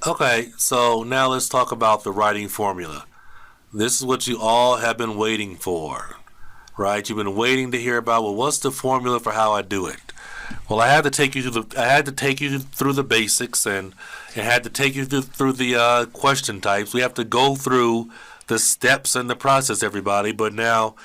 Okay, so now let's talk about the writing formula. This is what you all have been waiting for, right? You've been waiting to hear about, well, what's the formula for how I do it? Well, I had to take you through the basics, and it had to take you through the question types. We have to go through the steps and the process, everybody. But now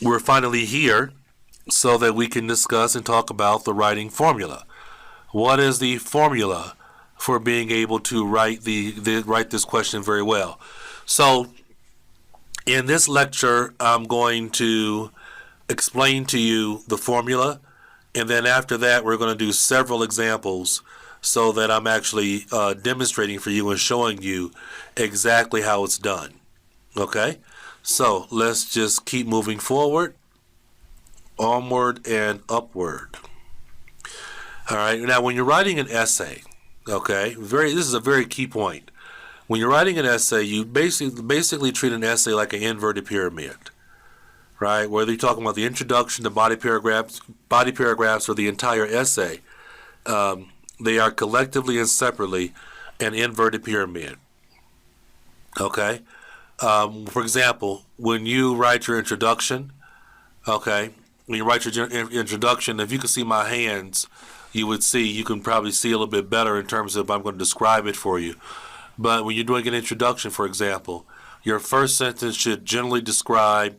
we're finally here so that we can discuss and talk about the writing formula. What is the formula for being able to write this question very well? So in this lecture, I'm going to explain to you the formula, and then after that, we're going to do several examples so that I'm actually demonstrating for you and showing you exactly how it's done. Okay? So let's just keep moving forward, onward and upward. All right. Now, when you're writing an essay, okay, this is a very key point. When you're writing an essay, you basically treat an essay like an inverted pyramid, right? Whether you're talking about the introduction, the body paragraphs, or the entire essay, they are collectively and separately an inverted pyramid. Okay. For example, when you write your introduction, okay, when you write your introduction, if you can see my hands, you can probably see a little bit better in terms of I'm going to describe it for you. But when you're doing an introduction, for example, your first sentence should generally describe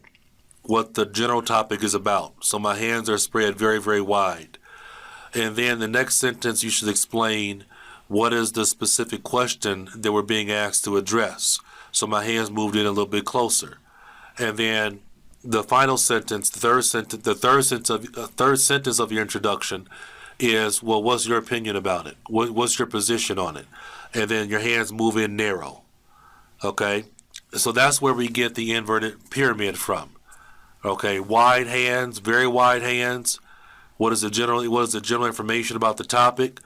what the general topic is about. So my hands are spread very, very wide. And then the next sentence, you should explain what is the specific question that we're being asked to address. So my hands moved in a little bit closer. And then the final sentence, the third sentence of your introduction is, well, what's your opinion about it? What's your position on it? And then your hands move in narrow. Okay? So that's where we get the inverted pyramid from. Okay, wide hands, very wide hands. What is the general information about the topic?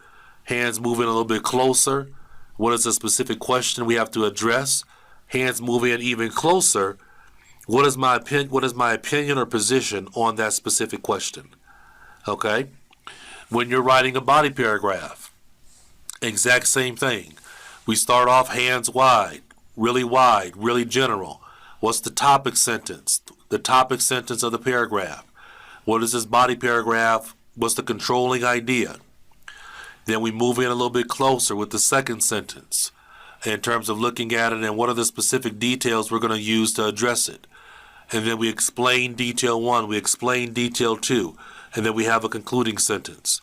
Hands moving a little bit closer. What is the specific question we have to address? Hands moving in even closer. What is my opinion or position on that specific question? Okay? When you're writing a body paragraph, exact same thing. We start off hands wide, really general. What's the topic sentence? The topic sentence of the paragraph. What is this body paragraph? What's the controlling idea? Then we move in a little bit closer with the second sentence in terms of looking at it and what are the specific details we're going to use to address it. And then we explain detail 1, we explain detail 2, and then we have a concluding sentence.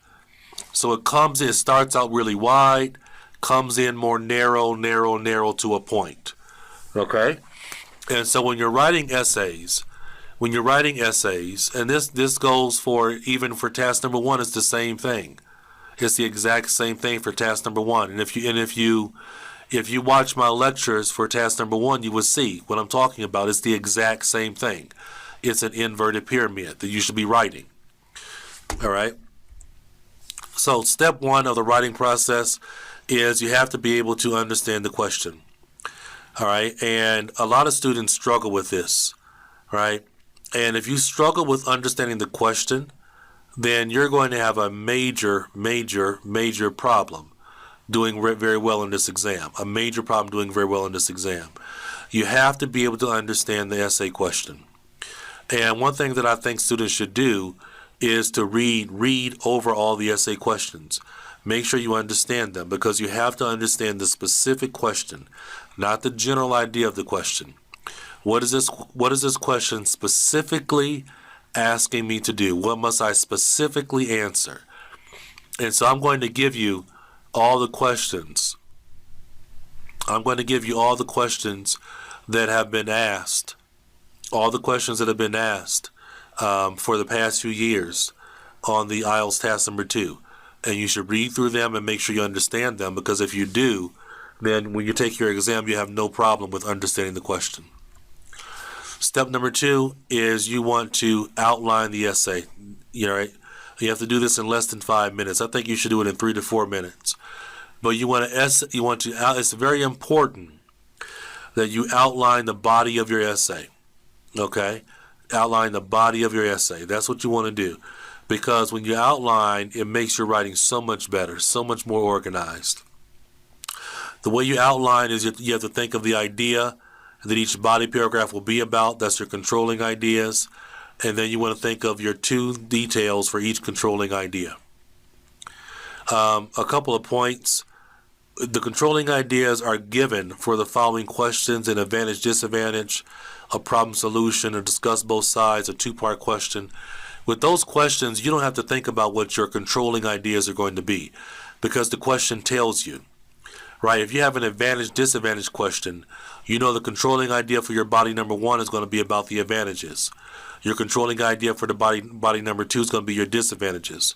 So it starts out really wide, comes in more narrow to a point. Okay? And so when you're writing essays, and this goes for even for task number 1, it's the same thing. It's the exact same thing for task number 1. And if you watch my lectures for task number 1, you will see what I'm talking about. It's the exact same thing. It's an inverted pyramid that you should be writing. All right? So step 1 of the writing process is you have to be able to understand the question. All right? And a lot of students struggle with this, right? And if you struggle with understanding the question, then you're going to have a major problem doing very well in this exam. A major problem doing very well in this exam. You have to be able to understand the essay question. And one thing that I think students should do is to read over all the essay questions. Make sure you understand them, because you have to understand the specific question, not the general idea of the question. What is this question specifically asking me to do? What must I specifically answer? And so I'm going to give you all the questions. I'm going to give you all the questions that have been asked. All the questions that have been asked for the past few years on the IELTS task number 2. And you should read through them and make sure you understand them, because if you do, then when you take your exam, you have no problem with understanding the question. Step number 2 is you want to outline the essay. You have to do this in less than 5 minutes. I think you should do it in 3 to 4 minutes. But it's very important that you outline the body of your essay. Okay? Outline the body of your essay. That's what you want to do. Because when you outline, it makes your writing so much better, so much more organized. The way you outline is you have to think of the idea that each body paragraph will be about. That's your controlling ideas. And then you want to think of your 2 details for each controlling idea. A couple of points. The controlling ideas are given for the following questions: an advantage, disadvantage, a problem solution, or discuss both sides, a 2-part question. With those questions, you don't have to think about what your controlling ideas are going to be, because the question tells you, right? If you have an advantage, disadvantage question, you know the controlling idea for your body number 1 is going to be about the advantages. Your controlling idea for the body number 2 is going to be your disadvantages.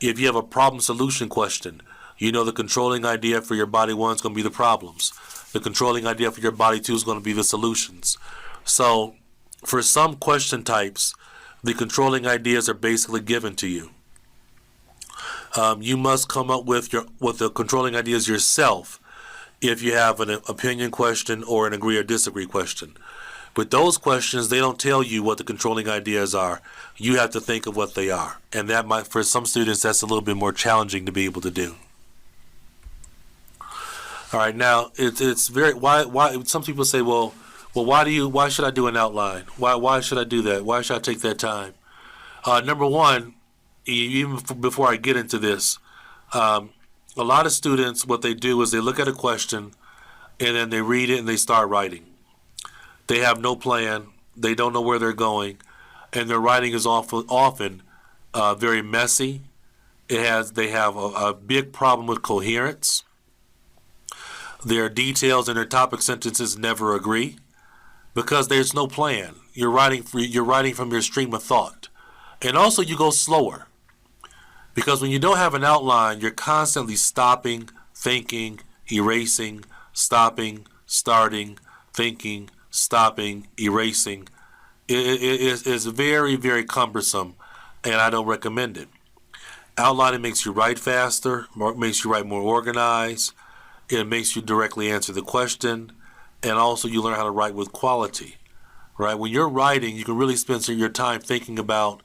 If you have a problem solution question, you know the controlling idea for your body 1 is going to be the problems. The controlling idea for your body 2 is going to be the solutions. So for some question types, the controlling ideas are basically given to you. You must come up with the controlling ideas yourself if you have an opinion question or an agree or disagree question. With those questions, they don't tell you what the controlling ideas are. You have to think of what they are. And that might, for some students, that's a little bit more challenging to be able to do. All right, now it's very why some people say, well why should I do an outline? Why should I do that? Why should I take that time? Number one, even before I get into this, a lot of students, what they do is they look at a question and then they read it and they start writing. They have no plan. They don't know where they're going, and their writing is often very messy. They have a big problem with coherence. Their details and their topic sentences never agree because there's no plan. You're writing from your stream of thought, and also you go slower because when you don't have an outline, you're constantly stopping, thinking, erasing, stopping, starting, thinking, stopping, erasing. It is very, very cumbersome, and I don't recommend it. Outlining makes you write faster, makes you write more organized. It makes you directly answer the question, and also you learn how to write with quality, right? When you're writing, you can really spend your time thinking about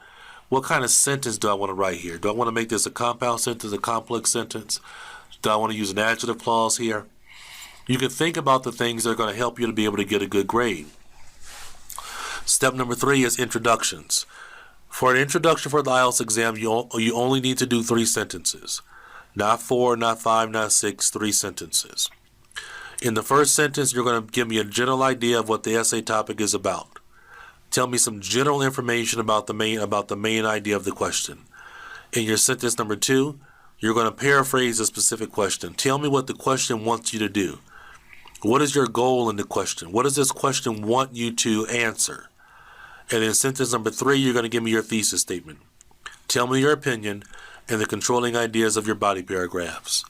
what kind of sentence do I want to write here? Do I want to make this a compound sentence, a complex sentence? Do I want to use an adjective clause here? You can think about the things that are going to help you to be able to get a good grade. Step number 3 is introductions. For an introduction for the IELTS exam, you only need to do 3 sentences. Not 4, not 5, not 6, 3 sentences. In the first sentence, you're going to give me a general idea of what the essay topic is about. Tell me some general information about the main idea of the question. In your sentence number 2, you're going to paraphrase a specific question. Tell me what the question wants you to do. What is your goal in the question? What does this question want you to answer? And in sentence number 3, you're going to give me your thesis statement. Tell me your opinion and the controlling ideas of your body paragraphs.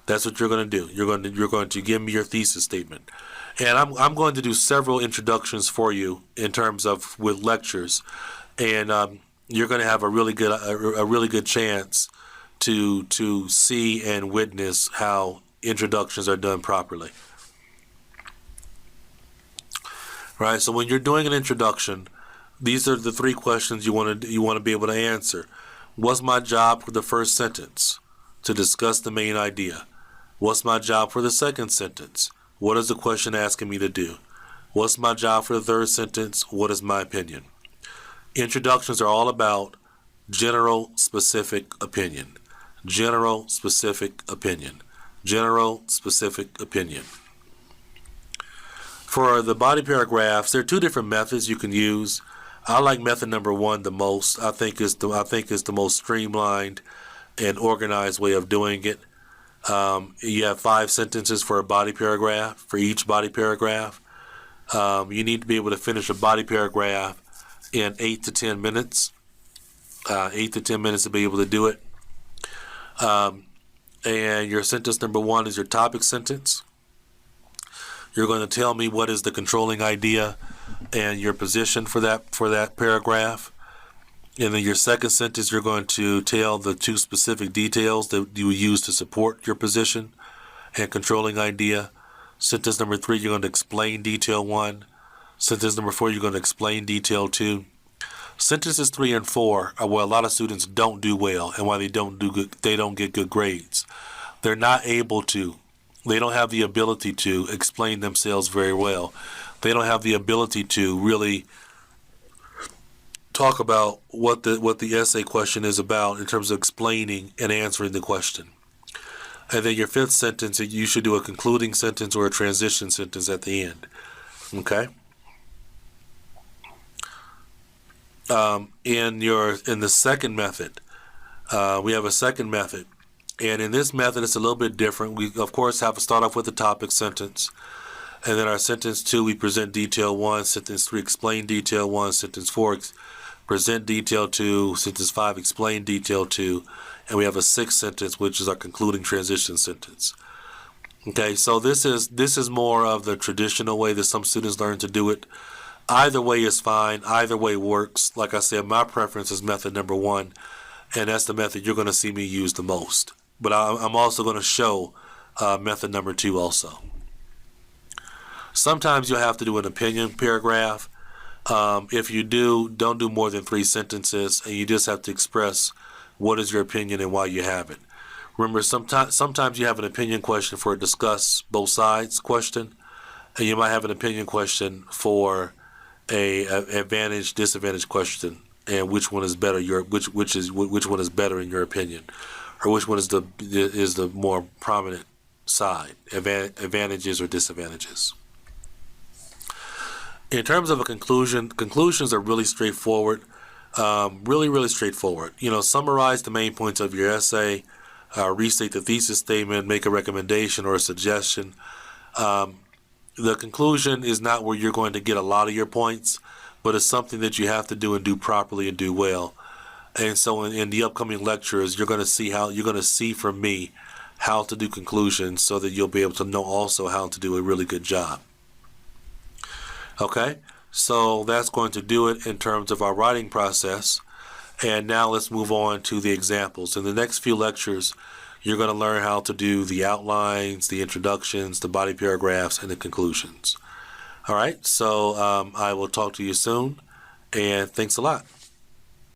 That's what you're going to do. You're going to give me your thesis statement. And I'm going to do several introductions for you in terms of with lectures, and you're going to have a really good chance to see and witness how introductions are done properly. Right. So when you're doing an introduction, these are the 3 questions you want to be able to answer. What's my job for the first sentence? To discuss the main idea. What's my job for the second sentence? What is the question asking me to do? What's my job for the third sentence? What is my opinion? Introductions are all about general, specific opinion. General, specific opinion. General, specific opinion. For the body paragraphs, there are 2 different methods you can use. I like method number 1 the most. I think it's the most streamlined and organized way of doing it. You have 5 sentences for a body paragraph, for each body paragraph. You need to be able to finish a body paragraph in 8 to 10 minutes. 8 to 10 minutes to be able to do it. And your sentence number 1 is your topic sentence. You're going to tell me what is the controlling idea and your position for that paragraph. And then your second sentence, you're going to tell the 2 specific details that you use to support your position and controlling idea. Sentence number 3, you're going to explain detail 1. Sentence number 4, you're going to explain detail 2. Sentences 3 and 4 are where a lot of students don't do well and why they don't get good grades. They're not able to They don't have the ability to explain themselves very well. They don't have the ability to really talk about what the essay question is about in terms of explaining and answering the question. And then your fifth sentence, you should do a concluding sentence or a transition sentence at the end. Okay? In the second method, we have a second method. And in this method, it's a little bit different. We, of course, have to start off with the topic sentence. And then our sentence 2, we present detail 1. Sentence 3, explain detail 1. Sentence 4, present detail 2. Sentence 5, explain detail 2. And we have a sixth sentence, which is our concluding transition sentence. Okay, so this is more of the traditional way that some students learn to do it. Either way is fine. Either way works. Like I said, my preference is method number 1, and that's the method you're going to see me use the most. But I'm also going to show method number 2 also. Sometimes you'll have to do an opinion paragraph. If you do, don't do more than 3 sentences, and you just have to express what is your opinion and why you have it. Remember, sometimes you have an opinion question for a discuss both sides question, and you might have an opinion question for a advantage disadvantage question, and which one is better? Which one is better in your opinion, or which one is the more prominent side? Advantages or disadvantages. In terms of a conclusion, conclusions are really straightforward. Really straightforward. Summarize the main points of your essay, restate the thesis statement, make a recommendation or a suggestion. The conclusion is not where you're going to get a lot of your points, but it's something that you have to do and do properly and do well. And so in the upcoming lectures, you're going to see from me how to do conclusions, so that you'll be able to know also how to do a really good job. Okay, so that's going to do it in terms of our writing process. And now let's move on to the examples. In the next few lectures, you're going to learn how to do the outlines, the introductions, the body paragraphs, and the conclusions. All right, so I will talk to you soon, and thanks a lot.